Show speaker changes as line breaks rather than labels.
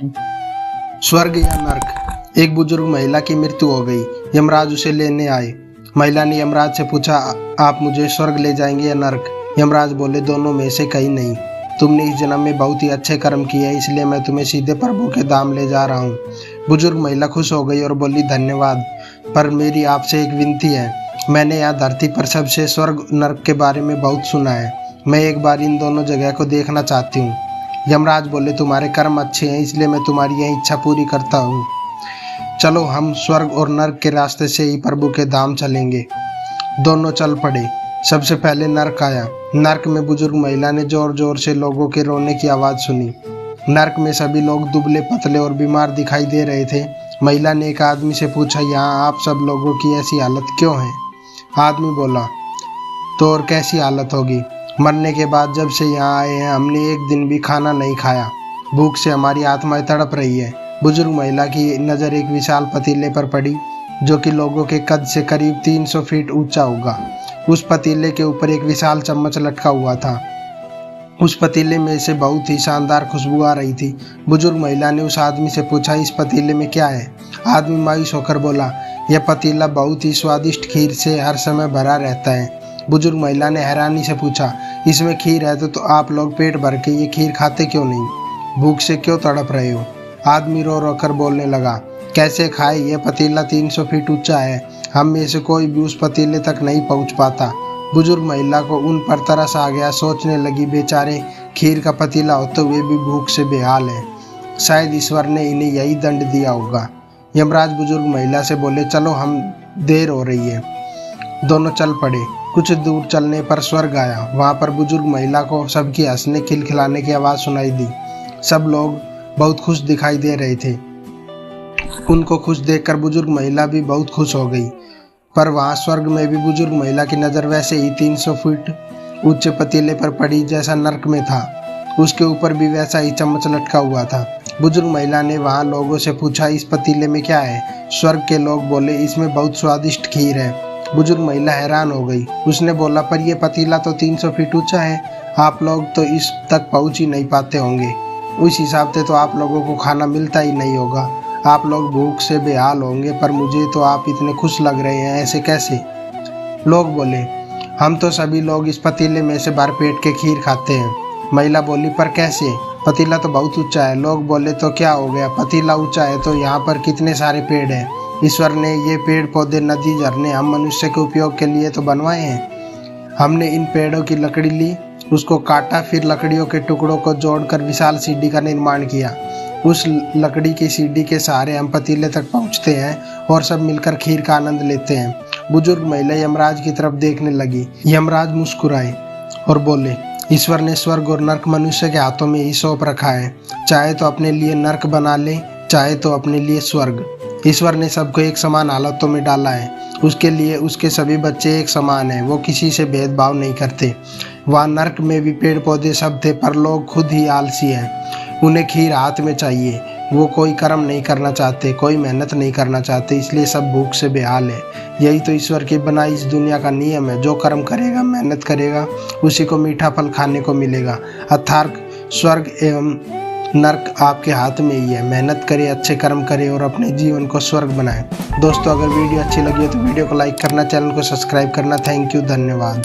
स्वर्ग या नर्क। एक बुजुर्ग महिला की मृत्यु हो गई। यमराज उसे लेने आए। महिला ने यमराज से पूछा, आप मुझे स्वर्ग ले जाएंगे या नर्क? यमराज बोले, दोनों में से कहीं नहीं। तुमने इस जन्म में बहुत ही अच्छे कर्म किए हैं, इसलिए मैं तुम्हें सीधे प्रभु के धाम ले जा रहा हूँ। बुजुर्ग महिला खुश हो गई और बोली, धन्यवाद, पर मेरी आपसे एक विनती है। मैंने यहाँ धरती पर सबसे स्वर्ग नर्क के बारे में बहुत सुना है। मैं एक बार इन दोनों जगह को देखना चाहती हूँ। यमराज बोले, तुम्हारे कर्म अच्छे हैं, इसलिए मैं तुम्हारी यह इच्छा पूरी करता हूँ। चलो, हम स्वर्ग और नर्क के रास्ते से ही प्रभु के धाम चलेंगे। दोनों चल पड़े। सबसे पहले नर्क आया। नर्क में बुजुर्ग महिला ने जोर जोर से लोगों के रोने की आवाज़ सुनी। नर्क में सभी लोग दुबले पतले और बीमार दिखाई दे रहे थे। महिला ने एक आदमी से पूछा, यहाँ आप सब लोगों की ऐसी हालत क्यों है? आदमी बोला, तो और कैसी हालत होगी? मरने के बाद जब से यहाँ आए हैं, हमने एक दिन भी खाना नहीं खाया। भूख से हमारी आत्माएं तड़प रही है। बुजुर्ग महिला की नज़र एक विशाल पतीले पर पड़ी, जो कि लोगों के कद से करीब 300 फीट ऊंचा होगा। उस पतीले के ऊपर एक विशाल चम्मच लटका हुआ था। उस पतीले में से बहुत ही शानदार खुशबू आ रही थी। बुजुर्ग महिला ने उस आदमी से पूछा, इस पतीले में क्या है? आदमी मायूस होकर बोला, यह पतीला बहुत ही स्वादिष्ट खीर से हर समय भरा रहता है। बुजुर्ग महिला ने हैरानी से पूछा, इसमें खीर है तो आप लोग पेट भर के ये खीर खाते क्यों नहीं? भूख से क्यों तड़प रहे हो? आदमी रो रो कर बोलने लगा, कैसे खाए? यह पतीला 300 फीट ऊंचा है, हम में से कोई भी उस पतीले तक नहीं पहुंच पाता। बुजुर्ग महिला को उन पर तरस आ गया। सोचने लगी, बेचारे खीर का पतीला होते हुए भी भूख से बेहाल है। शायद ईश्वर ने इन्हें यही दंड दिया होगा। यमराज बुजुर्ग महिला से बोले, चलो, हम देर हो रही है। दोनों चल पड़े। कुछ दूर चलने पर स्वर्ग आया। वहाँ पर बुजुर्ग महिला को सबकी हंसने खिलखिलाने की आवाज़ सुनाई दी। सब लोग बहुत खुश दिखाई दे रहे थे। उनको खुश देखकर बुजुर्ग महिला भी बहुत खुश हो गई। पर वहाँ स्वर्ग में भी बुजुर्ग महिला की नज़र वैसे ही 300 फीट ऊंचे पतीले पर पड़ी जैसा नर्क में था। उसके ऊपर भी वैसा ही चम्मच लटका हुआ था। बुजुर्ग महिला ने वहाँ लोगों से पूछा, इस पतीले में क्या है? स्वर्ग के लोग बोले, इसमें बहुत स्वादिष्ट खीर है। बुजुर्ग महिला हैरान हो गई। उसने बोला, पर यह पतीला तो 300 फीट ऊंचा है, आप लोग तो इस तक पहुँच ही नहीं पाते होंगे। उस हिसाब से तो आप लोगों को खाना मिलता ही नहीं होगा। आप लोग भूख से बेहाल होंगे, पर मुझे तो आप इतने खुश लग रहे हैं, ऐसे कैसे? लोग बोले, हम तो सभी लोग इस पतीले में से भर पेट के खीर खाते हैं। महिला बोली, पर कैसे? पतीला तो बहुत ऊंचा है। लोग बोले, तो क्या हो गया? पतीला ऊंचा है तो यहाँ पर कितने सारे पेड़ हैं। ईश्वर ने ये पेड़ पौधे, नदी, झरने हम मनुष्य के उपयोग के लिए तो बनवाए हैं। हमने इन पेड़ों की लकड़ी ली, उसको काटा, फिर लकड़ियों के टुकड़ों को जोड़कर विशाल सीढ़ी का निर्माण किया। उस लकड़ी की सीढ़ी के सहारे हम पतीले तक पहुंचते हैं और सब मिलकर खीर का आनंद लेते हैं। बुजुर्ग महिला यमराज की तरफ देखने लगी। यमराज मुस्कुराए और बोले, ईश्वर ने स्वर्ग और नर्क मनुष्य के हाथों में ही सौंप रखा है। चाहे तो अपने लिए नर्क बना ले, चाहे तो अपने लिए स्वर्ग। ईश्वर ने सबको एक समान हालतों में डाला है। उसके लिए उसके सभी बच्चे एक समान हैं। वो किसी से भेदभाव नहीं करते। वहाँ नर्क में भी पेड़ पौधे सब थे, पर लोग खुद ही आलसी हैं। उन्हें खीर हाथ में चाहिए। वो कोई कर्म नहीं करना चाहते, कोई मेहनत नहीं करना चाहते, इसलिए सब भूख से बेहाल है। यही तो ईश्वर की बनाई इस दुनिया का नियम है। जो कर्म करेगा, मेहनत करेगा, उसी को मीठा फल खाने को मिलेगा। अर्थात स्वर्ग एवं नर्क आपके हाथ में ही है। मेहनत करें, अच्छे कर्म करें और अपने जीवन को स्वर्ग बनाएं। दोस्तों, अगर वीडियो अच्छी लगी हो तो वीडियो को लाइक करना, चैनल को सब्सक्राइब करना। थैंक यू, धन्यवाद।